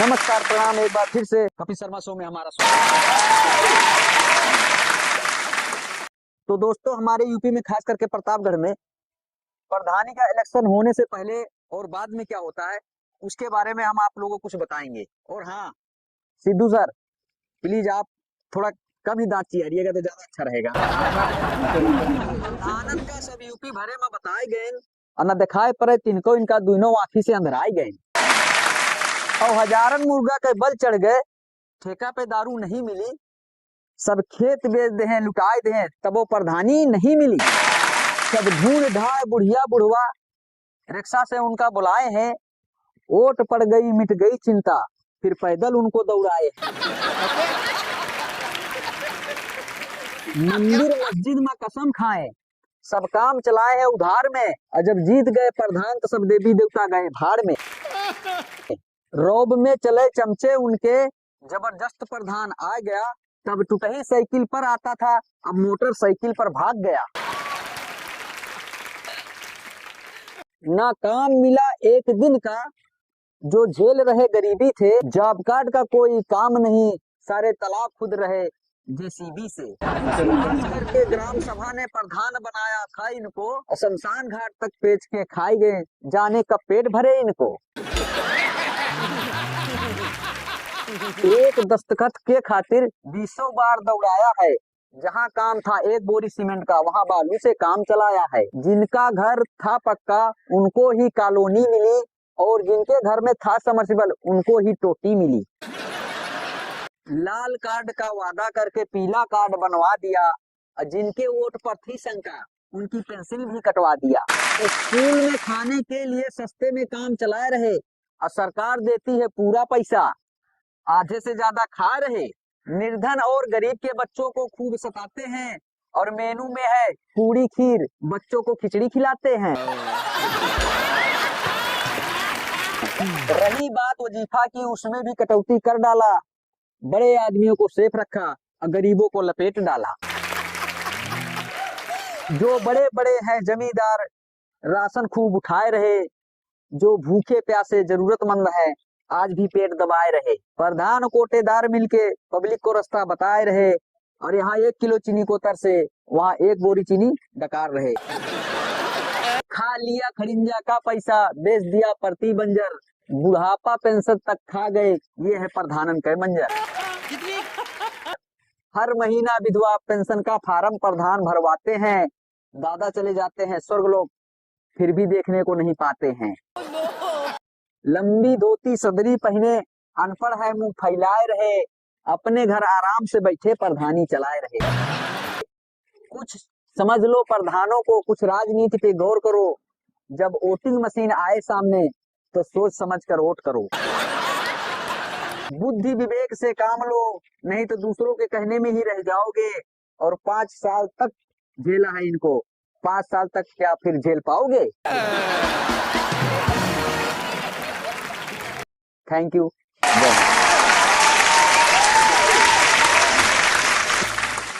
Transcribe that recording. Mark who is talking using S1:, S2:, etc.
S1: नमस्कार प्रणाम, एक बार फिर से कपिल शर्मा शो में हमारा स्वागत। तो दोस्तों, हमारे यूपी में खास करके प्रतापगढ़ में प्रधानी का इलेक्शन होने से पहले और बाद में क्या होता है उसके बारे में हम आप लोगों को कुछ बताएंगे। और हाँ, सिद्धू सर प्लीज आप थोड़ा कम ही दांत चियारिएगा तो ज्यादा अच्छा रहेगा। आनंद का सब यूपी भरे में बताए गए न दिखाए पड़े तिनको इनका दोनों आंखी से अंधराए गए और हजारन मुर्गा के बल चढ़ गए, ठेका पे दारू नहीं मिली, सब खेत बेच दे हैं लुटाए दे हैं तबो प्रधानी नहीं मिली। सब ढूंढ ढाए बुढ़िया बुढ़वा रिक्शा से उनका बुलाए हैं, वोट पड़ गई मिट गई चिंता फिर पैदल उनको दौड़ाए। मंदिर मस्जिद में कसम खाए, सब काम चलाए हैं उधार में, और जब जीत गए प्रधान तो सब देवी देवता गए भाड़ में। रौब में चले चमचे उनके, जबरदस्त प्रधान आ गया, तब टूटही साइकिल पर आता था अब मोटरसाइकिल पर भाग गया। ना काम मिला एक दिन का, जो झेल रहे गरीबी थे, जॉब कार्ड का कोई काम नहीं, सारे तालाब खुद रहे जेसीबी से। के ग्राम सभा ने प्रधान बनाया था इनको, शमशान घाट तक बेच के खाए गए, जाने कब पेट भरे इनको। एक दस्तखत के खातिर 20 बार दौड़ाया है, जहाँ काम था एक बोरी सीमेंट का वहाँ बालू से काम चलाया है। जिनका घर था पक्का उनको ही कॉलोनी मिली, और जिनके घर में था समर्सिबल उनको ही टोटी मिली। लाल कार्ड का वादा करके पीला कार्ड बनवा दिया, जिनके वोट पर थी शंका उनकी पेंसिल भी कटवा दिया। स्कूल में खाने के लिए सस्ते में काम चलाए रहे, और सरकार देती है पूरा पैसा, आधे से ज्यादा खा रहे। निर्धन और गरीब के बच्चों को खूब सताते हैं, और मेनू में है पूरी खीर, बच्चों को खिचड़ी खिलाते हैं। रही बात वजीफा की, उसमें भी कटौती कर डाला, बड़े आदमियों को सेफ रखा और गरीबों को लपेट डाला। जो बड़े बड़े हैं जमींदार राशन खूब उठाए रहे, जो भूखे प्यासे जरूरतमंद है आज भी पेट दबाए रहे। प्रधान कोटेदार मिलके पब्लिक को रास्ता बताए रहे, और यहाँ 1 किलो चीनी को तरसे वहाँ 1 बोरी चीनी डकार रहे। खा लिया खड़िंजा का पैसा, बेच दिया परती बंजर, बुढ़ापा पेंशन तक खा गए, ये है प्रधानन के मंजर। हर महीना विधवा पेंशन का फार्म प्रधान भरवाते हैं, दादा चले जाते हैं स्वर्गलोक फिर भी देखने को नहीं पाते हैं। लंबी धोती सदरी पहने, अनपढ़ है मुंह फैलाए रहे, अपने घर आराम से बैठे प्रधानी चलाए रहे। कुछ समझ लो प्रधानों को, कुछ राजनीति पे गौर करो, जब वोटिंग मशीन आए सामने तो सोच समझ कर वोट करो। बुद्धि विवेक से काम लो, नहीं तो दूसरों के कहने में ही रह जाओगे। और 5 साल तक झेला है इनको, 5 साल तक क्या फिर झेल पाओगे? Thank you.